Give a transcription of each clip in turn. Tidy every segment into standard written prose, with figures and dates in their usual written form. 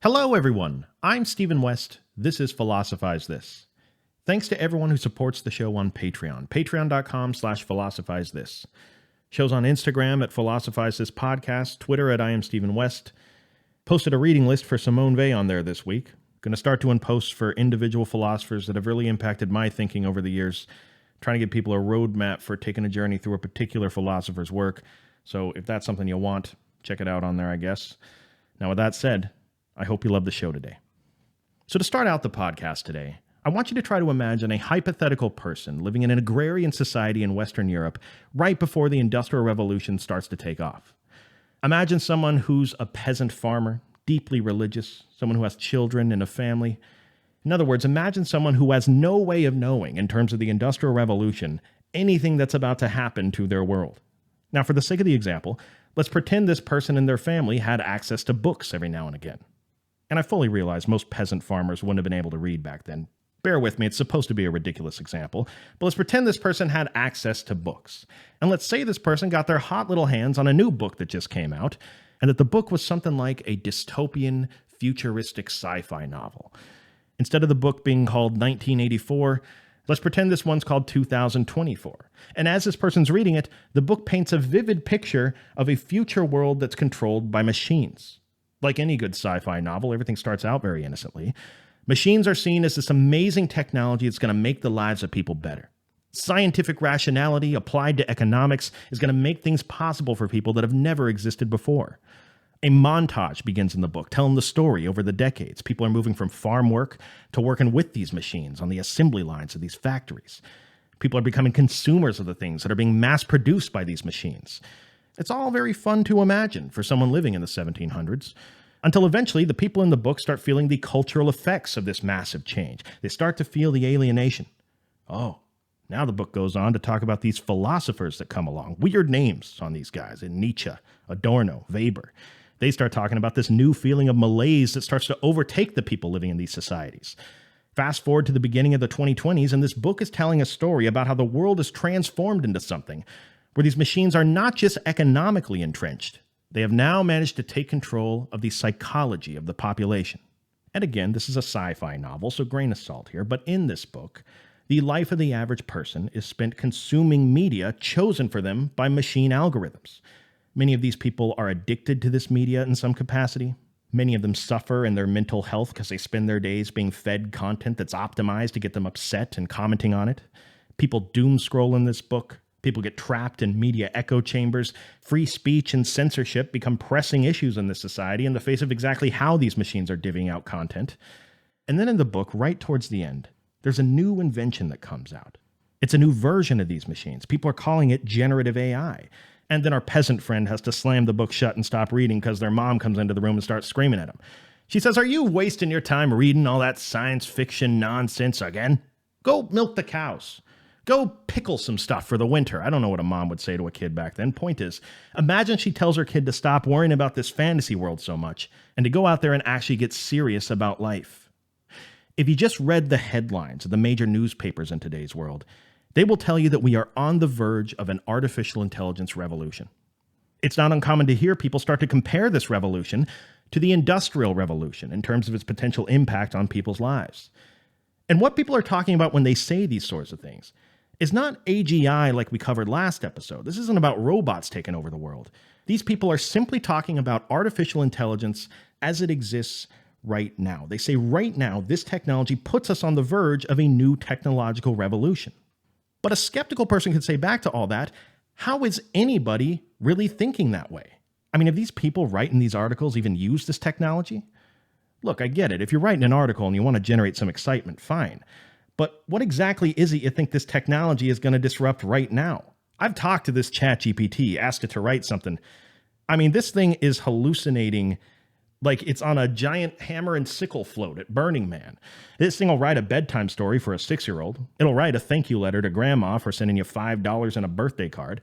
Hello, everyone. I'm Stephen West. This is Philosophize This. Thanks to everyone who supports the show on Patreon. Patreon.com/philosophize this. Shows on Instagram at Philosophize This Podcast, Twitter at I am Stephen West. Posted a reading list for Simone Weil on there this week. Going to start doing posts for individual philosophers that have really impacted my thinking over the years. Trying to give people a roadmap for taking a journey through a particular philosopher's work. So if that's something you want, check it out on there, I guess. Now, with that said, I hope you love the show today. So to start out the podcast today, I want you to try to imagine a hypothetical person living in an agrarian society in Western Europe right before the Industrial Revolution starts to take off. Imagine someone who's a peasant farmer, deeply religious, someone who has children and a family. In other words, imagine someone who has no way of knowing, in terms of the Industrial Revolution, anything that's about to happen to their world. Now, for the sake of the example, let's pretend this person and their family had access to books every now and again. And I fully realize most peasant farmers wouldn't have been able to read back then. Bear with me, it's supposed to be a ridiculous example. But let's pretend this person had access to books. And let's say this person got their hot little hands on a new book that just came out, and that the book was something like a dystopian, futuristic sci-fi novel. Instead of the book being called 1984, let's pretend this one's called 2024. And as this person's reading it, the book paints a vivid picture of a future world that's controlled by machines. Like any good sci-fi novel, everything starts out very innocently. Machines are seen as this amazing technology that's going to make the lives of people better. Scientific rationality applied to economics is going to make things possible for people that have never existed before. A montage begins in the book, telling the story over the decades. People are moving from farm work to working with these machines on the assembly lines of these factories. People are becoming consumers of the things that are being mass-produced by these machines. It's all very fun to imagine for someone living in the 1700s, until eventually the people in the book start feeling the cultural effects of this massive change. They start to feel the alienation. Oh, now the book goes on to talk about these philosophers that come along. Weird names on these guys, in Nietzsche, Adorno, Weber. They start talking about this new feeling of malaise that starts to overtake the people living in these societies. Fast forward to the beginning of the 2020s, and this book is telling a story about how the world is transformed into something where these machines are not just economically entrenched. They have now managed to take control of the psychology of the population. And again, this is a sci-fi novel, so grain of salt here, but in this book, the life of the average person is spent consuming media chosen for them by machine algorithms. Many of these people are addicted to this media in some capacity. Many of them suffer in their mental health because they spend their days being fed content that's optimized to get them upset and commenting on it. People doom scroll in this book. People get trapped in media echo chambers. Free speech and censorship become pressing issues in this society in the face of exactly how these machines are divvying out content. And then in the book, right towards the end, there's a new invention that comes out. It's a new version of these machines. People are calling it generative AI. And then our peasant friend has to slam the book shut and stop reading because their mom comes into the room and starts screaming at him. She says, "Are you wasting your time reading all that science fiction nonsense again? Go milk the cows. Go pickle some stuff for the winter." I don't know what a mom would say to a kid back then. Point is, imagine she tells her kid to stop worrying about this fantasy world so much and to go out there and actually get serious about life. If you just read the headlines of the major newspapers in today's world, they will tell you that we are on the verge of an artificial intelligence revolution. It's not uncommon to hear people start to compare this revolution to the Industrial Revolution in terms of its potential impact on people's lives. And what people are talking about when they say these sorts of things is not AGI like we covered last episode. This isn't about robots taking over the world. These people are simply talking about artificial intelligence as it exists right now. They say right now, this technology puts us on the verge of a new technological revolution. But a skeptical person could say back to all that, how is anybody really thinking that way? I mean, have these people writing these articles even used this technology? Look, I get it. If you're writing an article and you want to generate some excitement, fine. But what exactly is it you think this technology is going to disrupt right now? I've talked to this ChatGPT, asked it to write something. I mean, this thing is hallucinating like it's on a giant hammer and sickle float at Burning Man. This thing will write a bedtime story for a 6-year-old. It'll write a thank you letter to grandma for sending you $5 and a birthday card.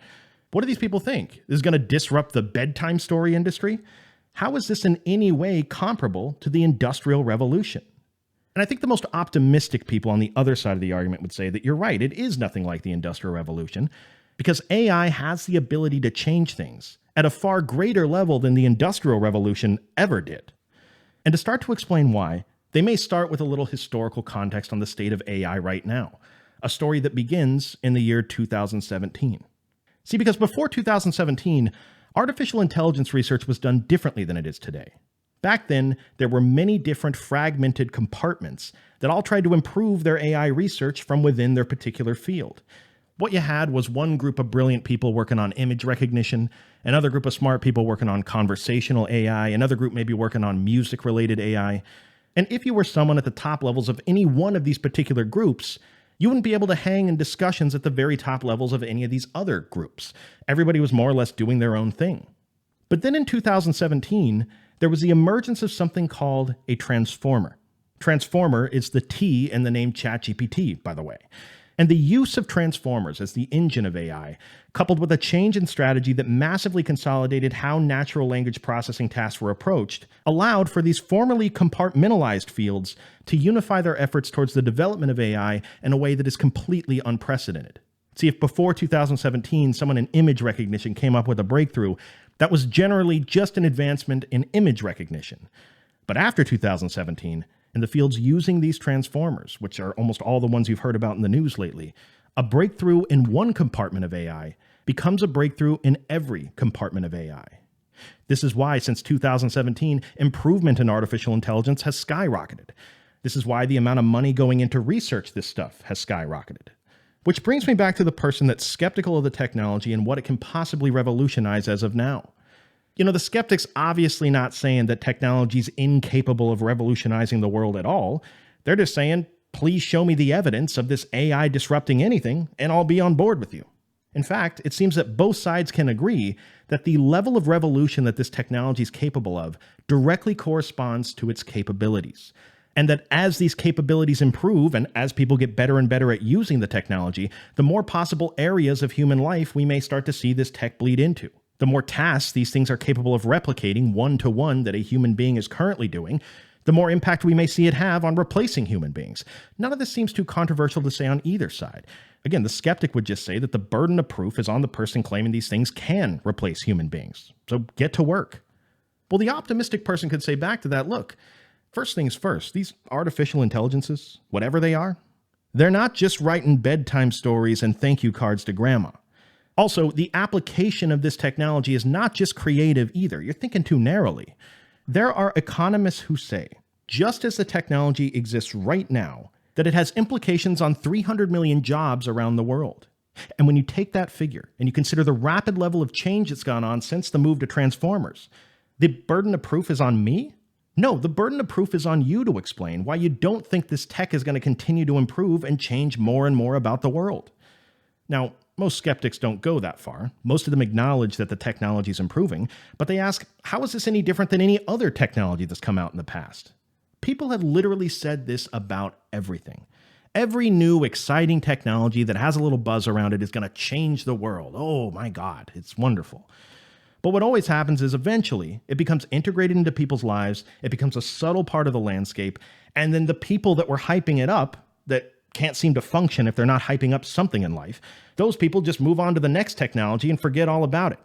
What do these people think? This is going to disrupt the bedtime story industry? How is this in any way comparable to the Industrial Revolution? And I think the most optimistic people on the other side of the argument would say that you're right, it is nothing like the Industrial Revolution, because AI has the ability to change things at a far greater level than the Industrial Revolution ever did. And to start to explain why, they may start with a little historical context on the state of AI right now, a story that begins in the year 2017. See, because before 2017, artificial intelligence research was done differently than it is today. Back then, there were many different fragmented compartments that all tried to improve their AI research from within their particular field. What you had was one group of brilliant people working on image recognition, another group of smart people working on conversational AI, another group maybe working on music-related AI. And if you were someone at the top levels of any one of these particular groups, you wouldn't be able to hang in discussions at the very top levels of any of these other groups. Everybody was more or less doing their own thing. But then in 2017, there was the emergence of something called a transformer. Transformer is the T in the name ChatGPT, by the way. And the use of transformers as the engine of AI, coupled with a change in strategy that massively consolidated how natural language processing tasks were approached, allowed for these formerly compartmentalized fields to unify their efforts towards the development of AI in a way that is completely unprecedented. See, if before 2017 someone in image recognition came up with a breakthrough, that was generally just an advancement in image recognition. But after 2017, in the fields using these transformers, which are almost all the ones you've heard about in the news lately, a breakthrough in one compartment of AI becomes a breakthrough in every compartment of AI. This is why, since 2017, improvement in artificial intelligence has skyrocketed. This is why the amount of money going into research this stuff has skyrocketed. Which brings me back to the person that's skeptical of the technology and what it can possibly revolutionize as of now. You know, the skeptic's obviously not saying that technology's incapable of revolutionizing the world at all. They're just saying, please show me the evidence of this AI disrupting anything, and I'll be on board with you. In fact, it seems that both sides can agree that the level of revolution that this technology is capable of directly corresponds to its capabilities. And that as these capabilities improve and as people get better and better at using the technology, the more possible areas of human life we may start to see this tech bleed into. The more tasks these things are capable of replicating one-to-one that a human being is currently doing, the more impact we may see it have on replacing human beings. None of this seems too controversial to say on either side. Again, the skeptic would just say that the burden of proof is on the person claiming these things can replace human beings. So get to work. Well, the optimistic person could say back to that, look, first things first, these artificial intelligences, whatever they are, they're not just writing bedtime stories and thank you cards to grandma. Also, the application of this technology is not just creative either. You're thinking too narrowly. There are economists who say, just as the technology exists right now, that it has implications on 300 million jobs around the world. And when you take that figure and you consider the rapid level of change that's gone on since the move to transformers, the burden of proof is on me? No, the burden of proof is on you to explain why you don't think this tech is going to continue to improve and change more and more about the world. Now, most skeptics don't go that far. Most of them acknowledge that the technology is improving, but they ask, how is this any different than any other technology that's come out in the past? People have literally said this about everything. Every new exciting technology that has a little buzz around it is going to change the world. Oh my God, it's wonderful. But what always happens is eventually it becomes integrated into people's lives, it becomes a subtle part of the landscape, and then the people that were hyping it up, that can't seem to function if they're not hyping up something in life, those people just move on to the next technology and forget all about it.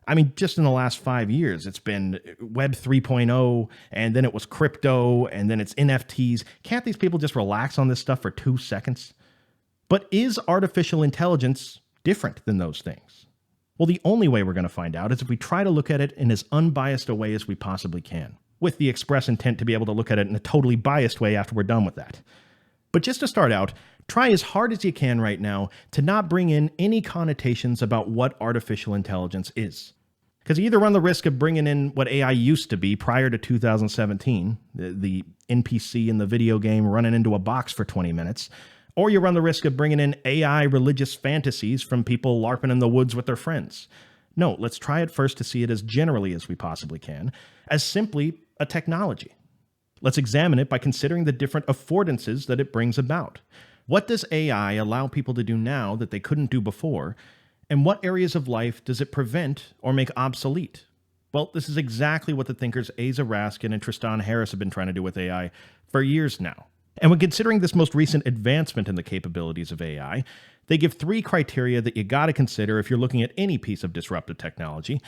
I mean, just in the last 5 years, it's been Web 3.0, and then it was crypto, and then it's NFTs. Can't these people just relax on this stuff for 2 seconds? But is artificial intelligence different than those things? Well, the only way we're going to find out is if we try to look at it in as unbiased a way as we possibly can, with the express intent to be able to look at it in a totally biased way after we're done with that. But just to start out, try as hard as you can right now to not bring in any connotations about what artificial intelligence is. Because you either run the risk of bringing in what AI used to be prior to 2017, the NPC in the video game running into a box for 20 minutes, or you run the risk of bringing in AI religious fantasies from people LARPing in the woods with their friends. No, let's try at first to see it as generally as we possibly can, as simply a technology. Let's examine it by considering the different affordances that it brings about. What does AI allow people to do now that they couldn't do before? And what areas of life does it prevent or make obsolete? Well, this is exactly what the thinkers Asa Raskin and Tristan Harris have been trying to do with AI for years now. And when considering this most recent advancement in the capabilities of AI, they give 3 criteria that you got to consider if you're looking at any piece of disruptive technology.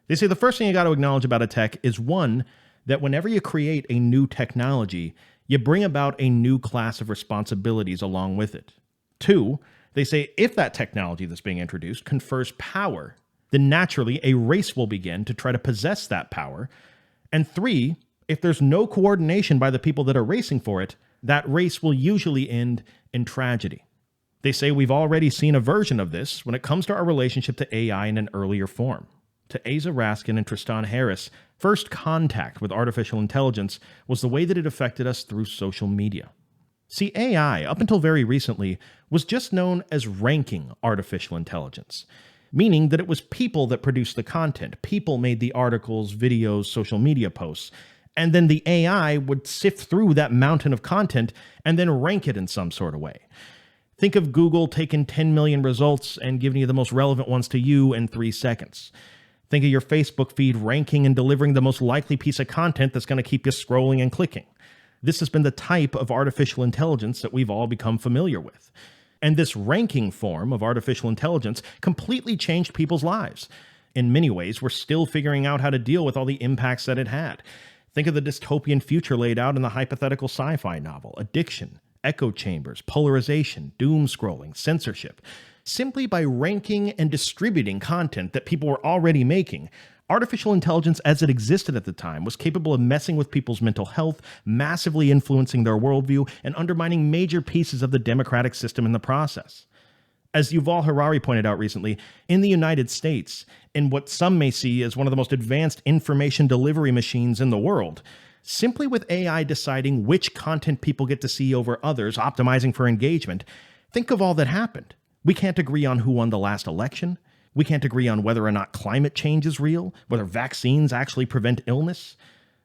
They say the first thing you got to acknowledge about a tech is 1, that whenever you create a new technology, you bring about a new class of responsibilities along with it. 2, they say if that technology that's being introduced confers power, then naturally a race will begin to try to possess that power. And 3, if there's no coordination by the people that are racing for it, that race will usually end in tragedy. They say we've already seen a version of this when it comes to our relationship to AI in an earlier form. To Asa Raskin and Tristan Harris, first contact with artificial intelligence was the way that it affected us through social media. See, AI, up until very recently, was just known as ranking artificial intelligence, meaning that it was people that produced the content. People made the articles, videos, social media posts, and then the AI would sift through that mountain of content and then rank it in some sort of way. Think of Google taking 10 million results and giving you the most relevant ones to you in 3 seconds. Think of your Facebook feed ranking and delivering the most likely piece of content that's going to keep you scrolling and clicking. This has been the type of artificial intelligence that we've all become familiar with. And this ranking form of artificial intelligence completely changed people's lives. In many ways, we're still figuring out how to deal with all the impacts that it had. Think of the dystopian future laid out in the hypothetical sci-fi novel, addiction, echo chambers, polarization, doom scrolling, censorship. Simply by ranking and distributing content that people were already making, artificial intelligence as it existed at the time was capable of messing with people's mental health, massively influencing their worldview, and undermining major pieces of the democratic system in the process. As Yuval Harari pointed out recently, in the United States, in what some may see as one of the most advanced information delivery machines in the world, simply with AI deciding which content people get to see over others, optimizing for engagement, think of all that happened. We can't agree on who won the last election. We can't agree on whether or not climate change is real, whether vaccines actually prevent illness.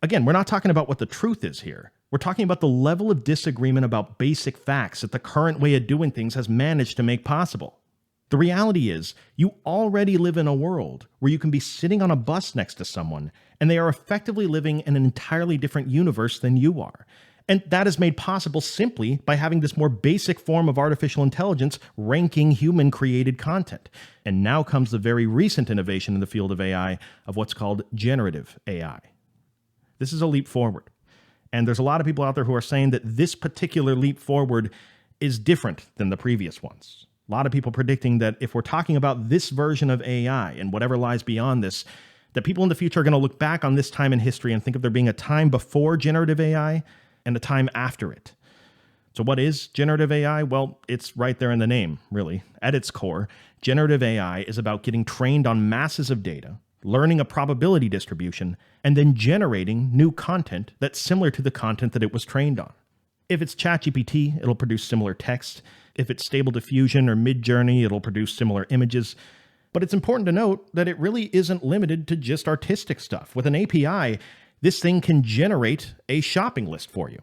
Again, we're not talking about what the truth is here. We're talking about the level of disagreement about basic facts that the current way of doing things has managed to make possible. The reality is, you already live in a world where you can be sitting on a bus next to someone, and they are effectively living in an entirely different universe than you are. And that is made possible simply by having this more basic form of artificial intelligence ranking human-created content. And now comes the very recent innovation in the field of AI of what's called generative AI. This is a leap forward. And there's a lot of people out there who are saying that this particular leap forward is different than the previous ones. A lot of people predicting that if we're talking about this version of AI and whatever lies beyond this, that people in the future are going to look back on this time in history and think of there being a time before generative AI and a time after it. So what is generative AI? Well, it's right there in the name, really. At its core, generative AI is about getting trained on masses of data, learning a probability distribution, and then generating new content that's similar to the content that it was trained on. If it's ChatGPT, it'll produce similar text. If it's Stable Diffusion or Midjourney, it'll produce similar images. But it's important to note that it really isn't limited to just artistic stuff. With an API, this thing can generate a shopping list for you.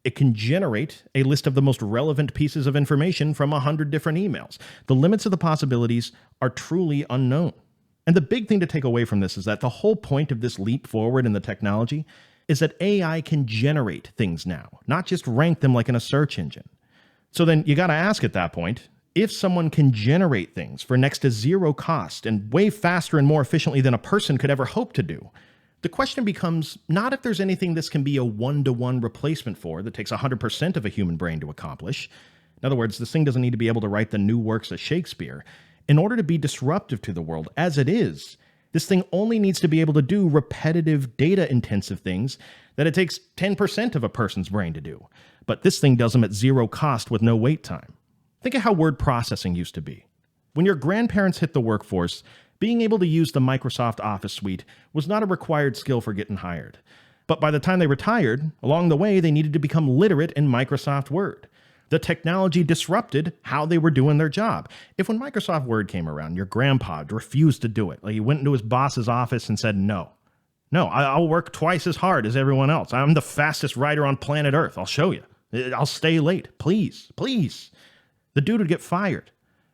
It can generate a list of the most relevant pieces of information from 100 different emails. The limits of the possibilities are truly unknown. And the big thing to take away from this is that the whole point of this leap forward in the technology is that AI can generate things now, not just rank them like in a search engine. So then you got to ask at that point, if someone can generate things for next to zero cost and way faster and more efficiently than a person could ever hope to do, the question becomes not if there's anything this can be a one-to-one replacement for that takes 100% of a human brain to accomplish. In other words, this thing doesn't need to be able to write the new works of Shakespeare. In order to be disruptive to the world as it is, this thing only needs to be able to do repetitive, data-intensive things that it takes 10% of a person's brain to do. But this thing does them at zero cost with no wait time. Think of how word processing used to be. When your grandparents hit the workforce, being able to use the Microsoft Office suite was not a required skill for getting hired. But by the time they retired, along the way, they needed to become literate in Microsoft Word. The technology disrupted how they were doing their job. If when Microsoft Word came around, your grandpa refused to do it, like he went into his boss's office and said, no, I'll work twice as hard as everyone else. I'm the fastest writer on planet Earth. I'll show you. I'll stay late. Please. The dude would get fired.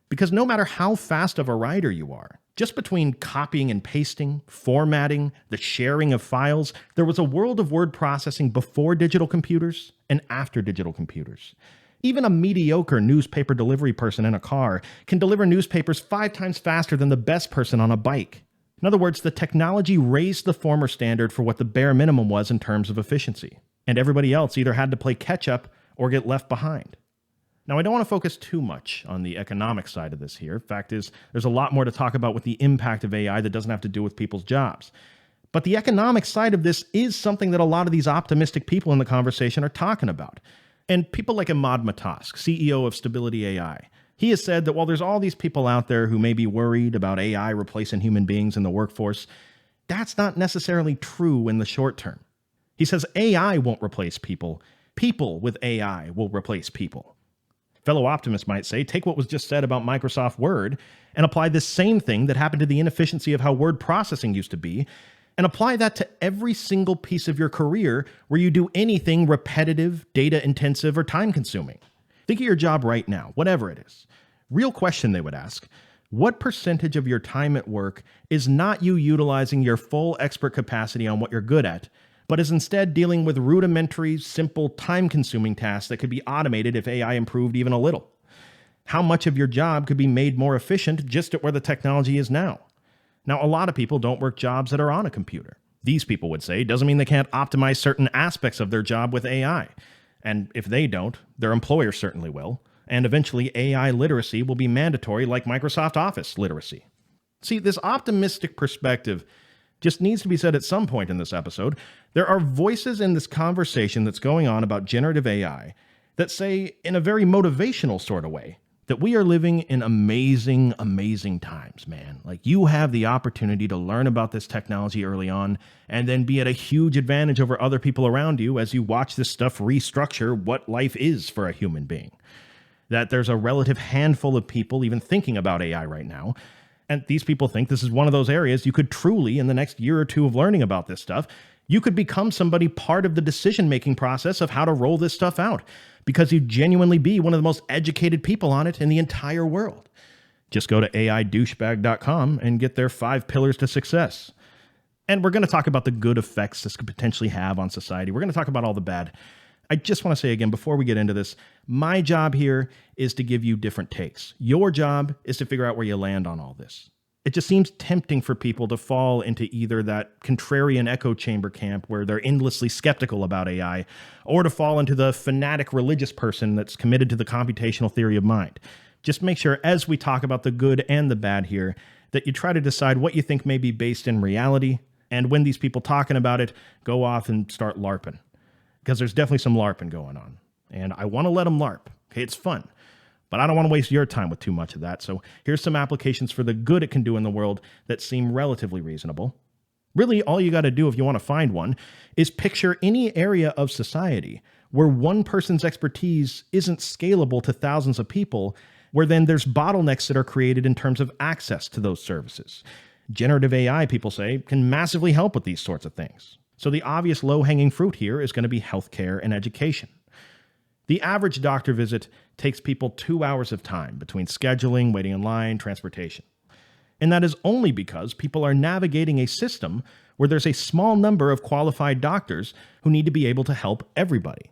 Because no matter how fast of a writer you are, just between copying and pasting, formatting, the sharing of files, there was a world of word processing before digital computers and after digital computers. Even a mediocre newspaper delivery person in a car can deliver newspapers 5 times faster than the best person on a bike. In other words, the technology raised the former standard for what the bare minimum was in terms of efficiency, and everybody else either had to play catch up or get left behind. Now, I don't want to focus too much on the economic side of this here. Fact is, there's a lot more to talk about with the impact of AI that doesn't have to do with people's jobs. But the economic side of this is something that a lot of these optimistic people in the conversation are talking about. And people like Ahmad Matask, CEO of Stability AI, he has said that while there's all these people out there who may be worried about AI replacing human beings in the workforce, that's not necessarily true in the short term. He says AI won't replace people. People with AI will replace people. Fellow optimists might say, take what was just said about Microsoft Word and apply this same thing that happened to the inefficiency of how word processing used to be, and apply that to every single piece of your career where you do anything repetitive, data-intensive, or time-consuming. Think of your job right now, whatever it is. Real question they would ask, what percentage of your time at work is not you utilizing your full expert capacity on what you're good at, but is instead dealing with rudimentary, simple, time-consuming tasks that could be automated if AI improved even a little? How much of your job could be made more efficient just at where the technology is now? Now, a lot of people don't work jobs that are on a computer. These people would say doesn't mean they can't optimize certain aspects of their job with AI. And if they don't, their employer certainly will. And eventually, AI literacy will be mandatory like Microsoft Office literacy. See, this optimistic perspective just needs to be said at some point in this episode. There are voices in this conversation that's going on about generative AI that say, in a very motivational sort of way, that we are living in amazing, amazing times, man. Like, you have the opportunity to learn about this technology early on and then be at a huge advantage over other people around you as you watch this stuff restructure what life is for a human being. That there's a relative handful of people even thinking about AI right now. And these people think this is one of those areas you could truly, in the next year or two of learning about this stuff, you could become somebody part of the decision-making process of how to roll this stuff out, because you genuinely be one of the most educated people on it in the entire world. Just go to aidouchebag.com and get their 5 pillars to success. And we're going to talk about the good effects this could potentially have on society. We're going to talk about all the bad. I just want to say again, before we get into this, my job here is to give you different takes. Your job is to figure out where you land on all this. It just seems tempting for people to fall into either that contrarian echo chamber camp where they're endlessly skeptical about AI, or to fall into the fanatic religious person that's committed to the computational theory of mind. Just make sure, as we talk about the good and the bad here, that you try to decide what you think may be based in reality, and when these people talking about it, go off and start LARPing. Because there's definitely some LARPing going on. And I want to let them LARP. Okay, it's fun. But I don't want to waste your time with too much of that. So here's some applications for the good it can do in the world that seem relatively reasonable. Really, all you got to do if you want to find one is picture any area of society where one person's expertise isn't scalable to thousands of people, where then there's bottlenecks that are created in terms of access to those services. Generative AI, people say, can massively help with these sorts of things. So the obvious low-hanging fruit here is going to be healthcare and education. The average doctor visit takes people 2 hours of time between scheduling, waiting in line, transportation. And that is only because people are navigating a system where there's a small number of qualified doctors who need to be able to help everybody.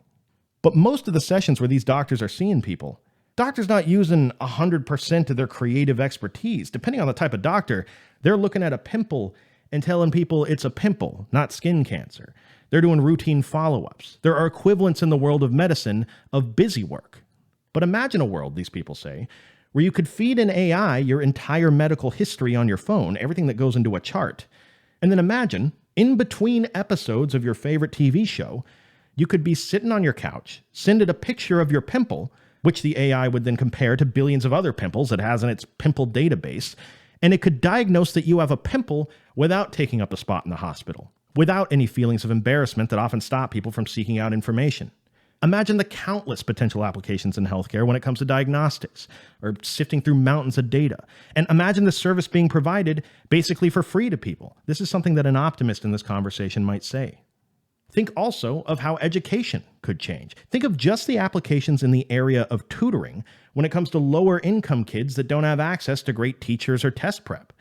But most of the sessions where these doctors are seeing people, doctors not using 100% of their creative expertise. Depending on the type of doctor, they're looking at a pimple and telling people it's a pimple, not skin cancer. They're doing routine follow-ups. There are equivalents in the world of medicine of busy work. But imagine a world, these people say, where you could feed an AI your entire medical history on your phone, everything that goes into a chart. And then imagine, in between episodes of your favorite TV show, you could be sitting on your couch, send it a picture of your pimple, which the AI would then compare to billions of other pimples it has in its pimple database, and it could diagnose that you have a pimple without taking up a spot in the hospital, without any feelings of embarrassment that often stop people from seeking out information. Imagine the countless potential applications in healthcare when it comes to diagnostics, or sifting through mountains of data. And imagine the service being provided basically for free to people. This is something that an optimist in this conversation might say. Think also of how education could change. Think of just the applications in the area of tutoring when it comes to lower income kids that don't have access to great teachers or test prep.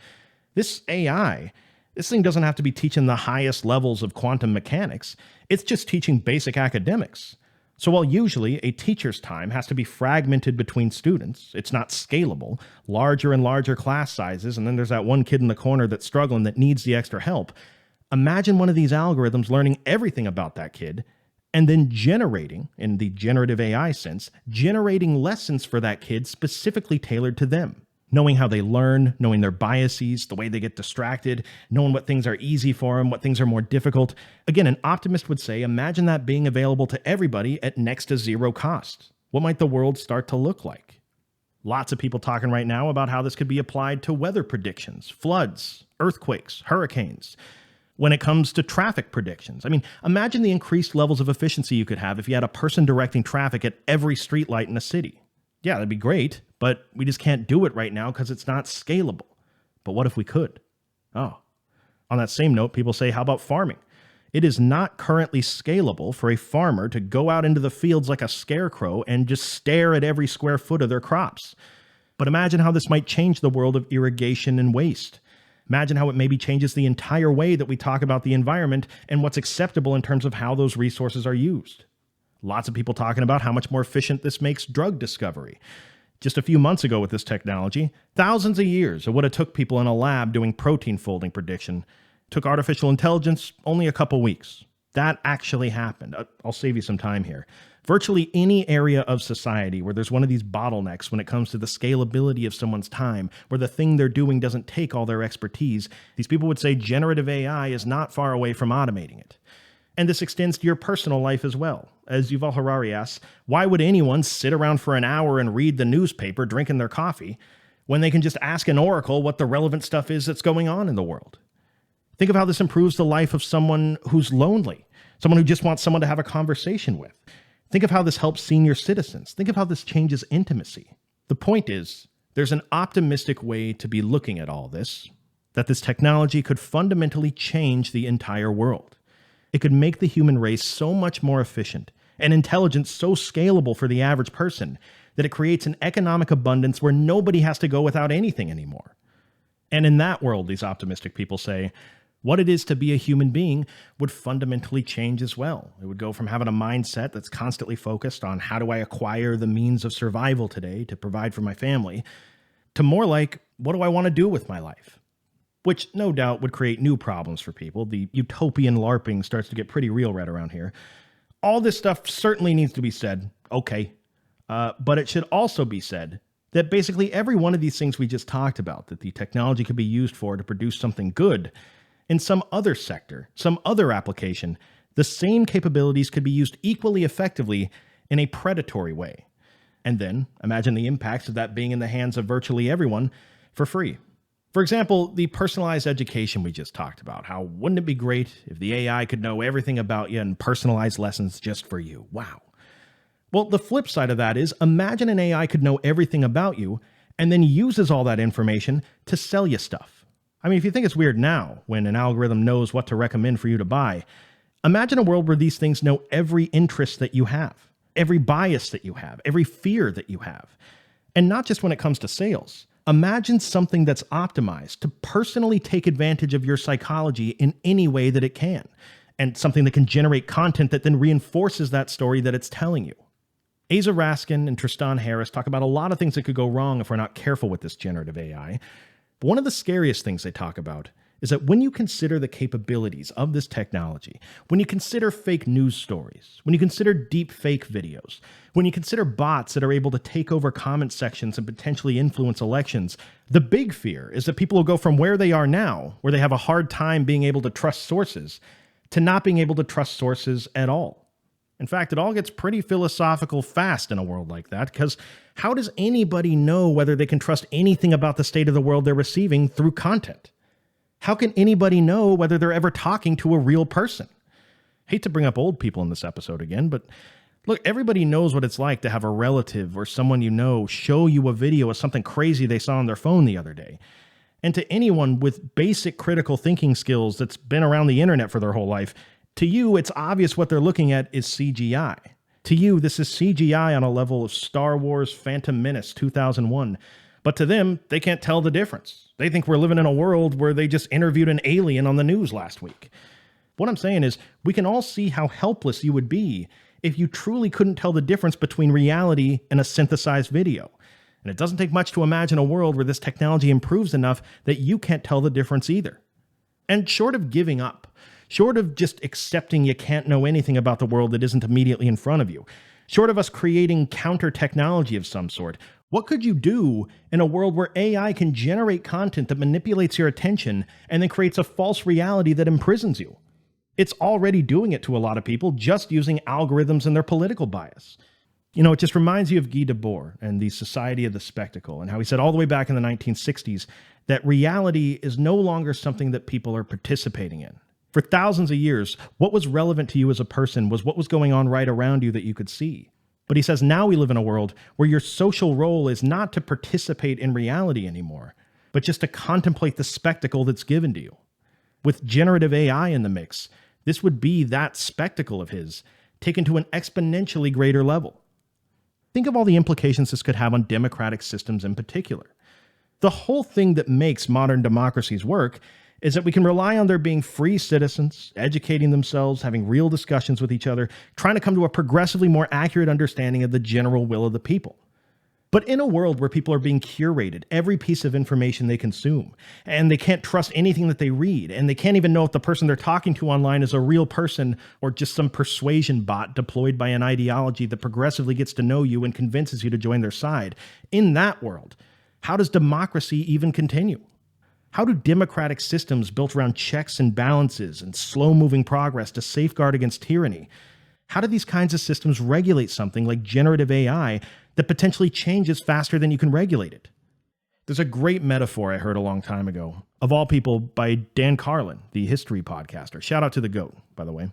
This AI, this thing doesn't have to be teaching the highest levels of quantum mechanics. It's just teaching basic academics. So while usually a teacher's time has to be fragmented between students, it's not scalable, larger and larger class sizes, and then there's that one kid in the corner that's struggling that needs the extra help. Imagine one of these algorithms learning everything about that kid and then generating, in the generative AI sense, generating lessons for that kid specifically tailored to them. Knowing how they learn, knowing their biases, the way they get distracted, knowing what things are easy for them, what things are more difficult. Again, an optimist would say, imagine that being available to everybody at next to zero cost. What might the world start to look like? Lots of people talking right now about how this could be applied to weather predictions, floods, earthquakes, hurricanes. When it comes to traffic predictions, I mean, imagine the increased levels of efficiency you could have if you had a person directing traffic at every streetlight in a city. Yeah, that'd be great, but we just can't do it right now because it's not scalable. But what if we could? Oh, on that same note, people say, how about farming? It is not currently scalable for a farmer to go out into the fields like a scarecrow and just stare at every square foot of their crops. But imagine how this might change the world of irrigation and waste. Imagine how it maybe changes the entire way that we talk about the environment and what's acceptable in terms of how those resources are used. Lots of people talking about how much more efficient this makes drug discovery. Just a few months ago with this technology, thousands of years of what it took people in a lab doing protein folding prediction took artificial intelligence only a couple weeks. That actually happened. I'll save you some time here. Virtually any area of society where there's one of these bottlenecks when it comes to the scalability of someone's time, where the thing they're doing doesn't take all their expertise, these people would say generative AI is not far away from automating it. And this extends to your personal life as well. As Yuval Harari asks, why would anyone sit around for an hour and read the newspaper drinking their coffee when they can just ask an oracle what the relevant stuff is that's going on in the world? Think of how this improves the life of someone who's lonely, someone who just wants someone to have a conversation with. Think of how this helps senior citizens. Think of how this changes intimacy. The point is, there's an optimistic way to be looking at all this, that this technology could fundamentally change the entire world. It could make the human race so much more efficient and intelligence so scalable for the average person that it creates an economic abundance where nobody has to go without anything anymore. And in that world, these optimistic people say, what it is to be a human being would fundamentally change as well. It would go from having a mindset that's constantly focused on how do I acquire the means of survival today to provide for my family, to more like, what do I want to do with my life? Which no doubt would create new problems for people. The utopian LARPing starts to get pretty real right around here. All this stuff certainly needs to be said, okay, but it should also be said that basically every one of these things we just talked about, that the technology could be used for to produce something good, in some other sector, some other application, the same capabilities could be used equally effectively in a predatory way. And then imagine the impacts of that being in the hands of virtually everyone for free. For example, the personalized education we just talked about. How wouldn't it be great if the AI could know everything about you and personalize lessons just for you? Wow. Well, the flip side of that is imagine an AI could know everything about you and then uses all that information to sell you stuff. I mean, if you think it's weird now when an algorithm knows what to recommend for you to buy, imagine a world where these things know every interest that you have, every bias that you have, every fear that you have. And not just when it comes to sales. Imagine something that's optimized to personally take advantage of your psychology in any way that it can, and something that can generate content that then reinforces that story that it's telling you. Asa Raskin and Tristan Harris talk about a lot of things that could go wrong if we're not careful with this generative AI. But one of the scariest things they talk about is that when you consider the capabilities of this technology, when you consider fake news stories, when you consider deep fake videos, when you consider bots that are able to take over comment sections and potentially influence elections, the big fear is that people will go from where they are now, where they have a hard time being able to trust sources, to not being able to trust sources at all. In fact, it all gets pretty philosophical fast in a world like that, because how does anybody know whether they can trust anything about the state of the world they're receiving through content? How can anybody know whether they're ever talking to a real person? Hate to bring up old people in this episode again, but look, everybody knows what it's like to have a relative or someone you know show you a video of something crazy they saw on their phone the other day. And to anyone with basic critical thinking skills that's been around the internet for their whole life, to you, it's obvious what they're looking at is CGI. To you, this is CGI on a level of Star Wars Phantom Menace 2001. But to them, they can't tell the difference. They think we're living in a world where they just interviewed an alien on the news last week. What I'm saying is, we can all see how helpless you would be if you truly couldn't tell the difference between reality and a synthesized video. And it doesn't take much to imagine a world where this technology improves enough that you can't tell the difference either. And short of giving up, short of just accepting you can't know anything about the world that isn't immediately in front of you, short of us creating counter-technology of some sort, what could you do in a world where AI can generate content that manipulates your attention and then creates a false reality that imprisons you? It's already doing it to a lot of people just using algorithms and their political bias. It just reminds you of Guy Debord and the Society of the Spectacle and how he said all the way back in the 1960s that reality is no longer something that people are participating in. For thousands of years, what was relevant to you as a person was what was going on right around you that you could see. But he says now we live in a world where your social role is not to participate in reality anymore, but just to contemplate the spectacle that's given to you. With generative AI in the mix, this would be that spectacle of his taken to an exponentially greater level. Think of all the implications this could have on democratic systems in particular. The whole thing that makes modern democracies work is that we can rely on there being free citizens, educating themselves, having real discussions with each other, trying to come to a progressively more accurate understanding of the general will of the people. But in a world where people are being curated, every piece of information they consume, and they can't trust anything that they read, and they can't even know if the person they're talking to online is a real person or just some persuasion bot deployed by an ideology that progressively gets to know you and convinces you to join their side. In that world, how does democracy even continue? How do democratic systems built around checks and balances and slow-moving progress to safeguard against tyranny, how do these kinds of systems regulate something like generative AI that potentially changes faster than you can regulate it? There's a great metaphor I heard a long time ago, of all people, by Dan Carlin, the history podcaster. Shout out to the GOAT, by the way.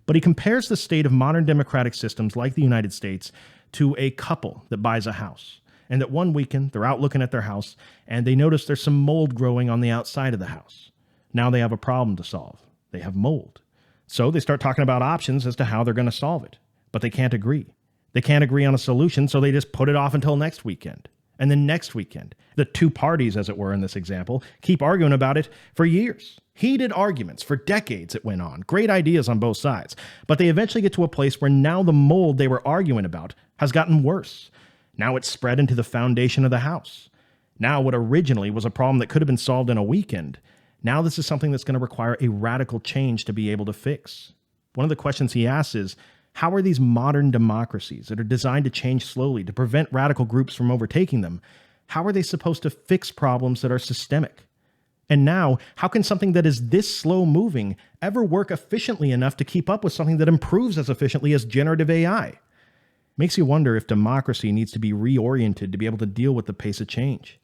But he compares the state of modern democratic systems like the United States to a couple that buys a house. And that one weekend, they're out looking at their house, and they notice there's some mold growing on the outside of the house. Now they have a problem to solve. They have mold. So they start talking about options as to how they're going to solve it. But they can't agree. They can't agree on a solution, so they just put it off until next weekend. And then next weekend. The two parties, as it were in this example, keep arguing about it for years. Heated arguments for decades it went on. Great ideas on both sides. But they eventually get to a place where now the mold they were arguing about has gotten worse. Now it's spread into the foundation of the house. Now what originally was a problem that could have been solved in a weekend, now this is something that's going to require a radical change to be able to fix. One of the questions he asks is, how are these modern democracies that are designed to change slowly to prevent radical groups from overtaking them, how are they supposed to fix problems that are systemic? And now, how can something that is this slow moving ever work efficiently enough to keep up with something that improves as efficiently as generative AI? Makes you wonder if democracy needs to be reoriented to be able to deal with the pace of change.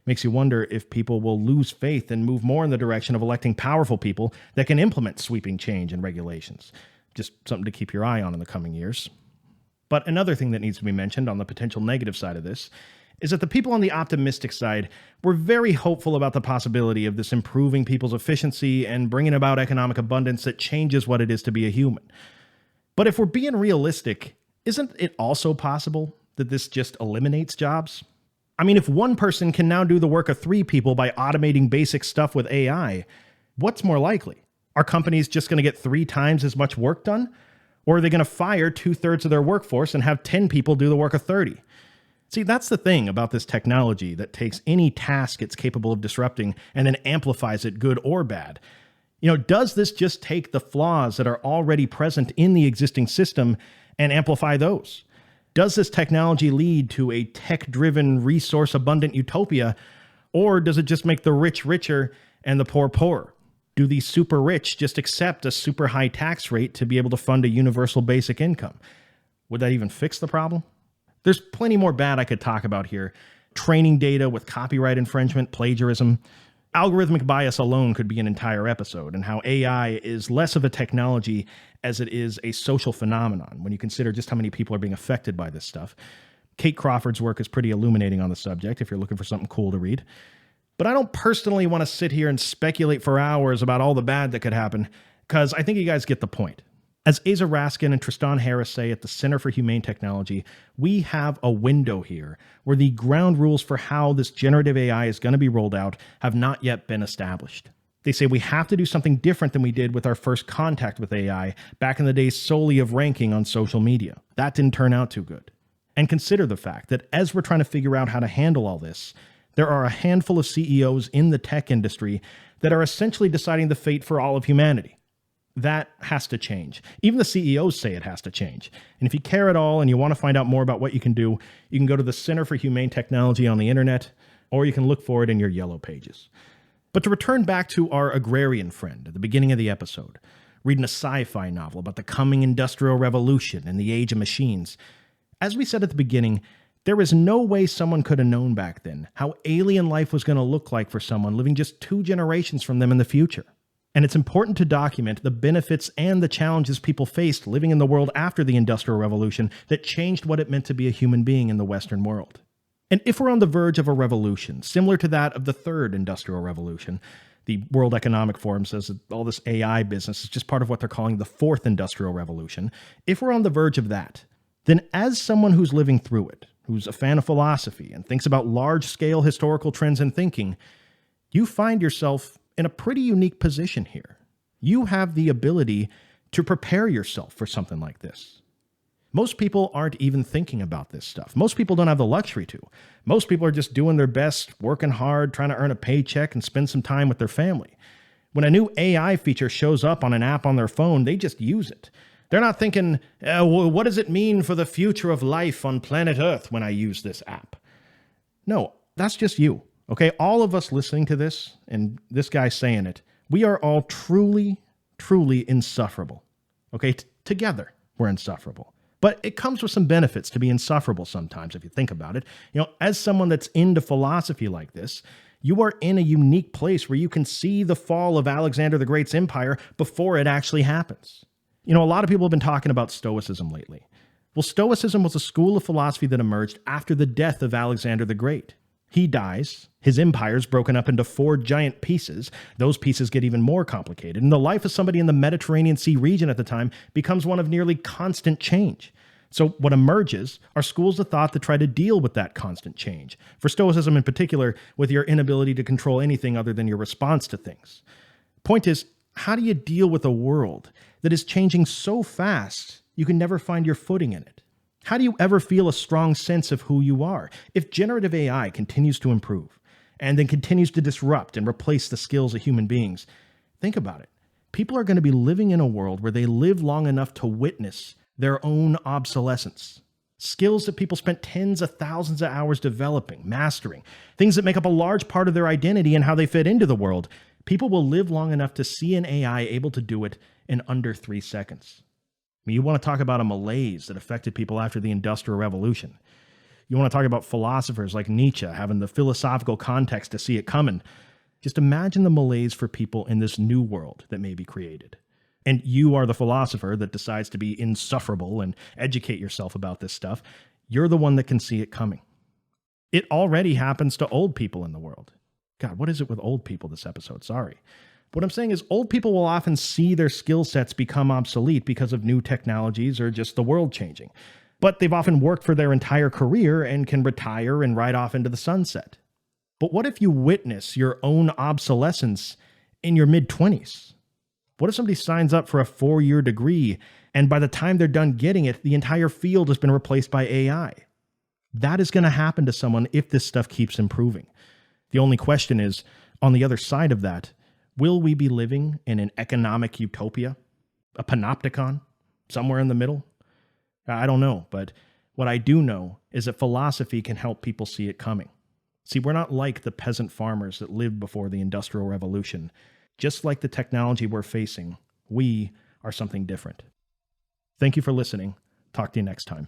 Makes you wonder if people will lose faith and move more in the direction of electing powerful people that can implement sweeping change and regulations. Just something to keep your eye on in the coming years. But another thing that needs to be mentioned on the potential negative side of this is that the people on the optimistic side were very hopeful about the possibility of this improving people's efficiency and bringing about economic abundance that changes what it is to be a human. But if we're being realistic, isn't it also possible that this just eliminates jobs? I mean, if one person can now do the work of three people by automating basic stuff with AI, what's more likely? Are companies just going to get 3 times as much work done? Or are they going to fire 2/3 of their workforce and have 10 people do the work of 30? See, that's the thing about this technology that takes any task it's capable of disrupting and then amplifies it, good or bad. Does this just take the flaws that are already present in the existing system and amplify those? Does this technology lead to a tech-driven, resource-abundant utopia, or does it just make the rich richer and the poor poorer? Do the super rich just accept a super high tax rate to be able to fund a universal basic income? Would that even fix the problem? There's plenty more bad I could talk about here. Training data with copyright infringement, plagiarism. Algorithmic bias alone could be an entire episode, and how AI is less of a technology as it is a social phenomenon when you consider just how many people are being affected by this stuff. Kate Crawford's work is pretty illuminating on the subject if you're looking for something cool to read. But I don't personally want to sit here and speculate for hours about all the bad that could happen, because I think you guys get the point. As Asa Raskin and Tristan Harris say at the Center for Humane Technology, we have a window here where the ground rules for how this generative AI is going to be rolled out have not yet been established. They say we have to do something different than we did with our first contact with AI back in the days solely of ranking on social media. That didn't turn out too good. And consider the fact that as we're trying to figure out how to handle all this, there are a handful of CEOs in the tech industry that are essentially deciding the fate for all of humanity. That has to change. Even the CEOs say it has to change. And if you care at all and you want to find out more about what you can do, you can go to the Center for Humane Technology on the internet, or you can look for it in your yellow pages. But to return back to our agrarian friend at the beginning of the episode, reading a sci-fi novel about the coming industrial revolution and the age of machines, as we said at the beginning, there is no way someone could have known back then how alien life was going to look like for someone living just 2 generations from them in the future. And it's important to document the benefits and the challenges people faced living in the world after the Industrial Revolution that changed what it meant to be a human being in the Western world. And if we're on the verge of a revolution, similar to that of the third Industrial Revolution, the World Economic Forum says that all this AI business is just part of what they're calling the fourth Industrial Revolution. If we're on the verge of that, then as someone who's living through it, who's a fan of philosophy and thinks about large-scale historical trends in thinking, you find yourself in a pretty unique position here. You have the ability to prepare yourself for something like this. Most people aren't even thinking about this stuff. Most people don't have the luxury to. Most people are just doing their best, working hard, trying to earn a paycheck and spend some time with their family. When a new AI feature shows up on an app on their phone, they just use it. They're not thinking, what does it mean for the future of life on planet Earth when I use this app? No, that's just you. Okay, all of us listening to this, and this guy saying it, we are all truly, truly insufferable. Okay, together we're insufferable. But it comes with some benefits to be insufferable sometimes, if you think about it. You know, as someone that's into philosophy like this, you are in a unique place where you can see the fall of Alexander the Great's empire before it actually happens. You know, a lot of people have been talking about Stoicism lately. Well, Stoicism was a school of philosophy that emerged after the death of Alexander the Great. He dies, his empire's broken up into 4 giant pieces. Those pieces get even more complicated, and the life of somebody in the Mediterranean Sea region at the time becomes one of nearly constant change. So what emerges are schools of thought that try to deal with that constant change. For Stoicism in particular, with your inability to control anything other than your response to things. Point is, how do you deal with a world that is changing so fast you can never find your footing in it? How do you ever feel a strong sense of who you are? If generative AI continues to improve and then continues to disrupt and replace the skills of human beings, think about it. People are going to be living in a world where they live long enough to witness their own obsolescence. Skills that people spent tens of thousands of hours developing, mastering, things that make up a large part of their identity and how they fit into the world. People will live long enough to see an AI able to do it in under 3 seconds. I mean, you want to talk about a malaise that affected people after the Industrial Revolution. You want to talk about philosophers like Nietzsche having the philosophical context to see it coming. Just imagine the malaise for people in this new world that may be created. And you are the philosopher that decides to be insufferable and educate yourself about this stuff. You're the one that can see it coming. It already happens to old people in the world. God, what is it with old people this episode? Sorry. What I'm saying is old people will often see their skill sets become obsolete because of new technologies or just the world changing. But they've often worked for their entire career and can retire and ride off into the sunset. But what if you witness your own obsolescence in your mid-20s? What if somebody signs up for a 4-year degree and by the time they're done getting it, the entire field has been replaced by AI? That is going to happen to someone if this stuff keeps improving. The only question is, on the other side of that, will we be living in an economic utopia? A panopticon? Somewhere in the middle? I don't know, but what I do know is that philosophy can help people see it coming. See, we're not like the peasant farmers that lived before the Industrial Revolution. Just like the technology we're facing, we are something different. Thank you for listening. Talk to you next time.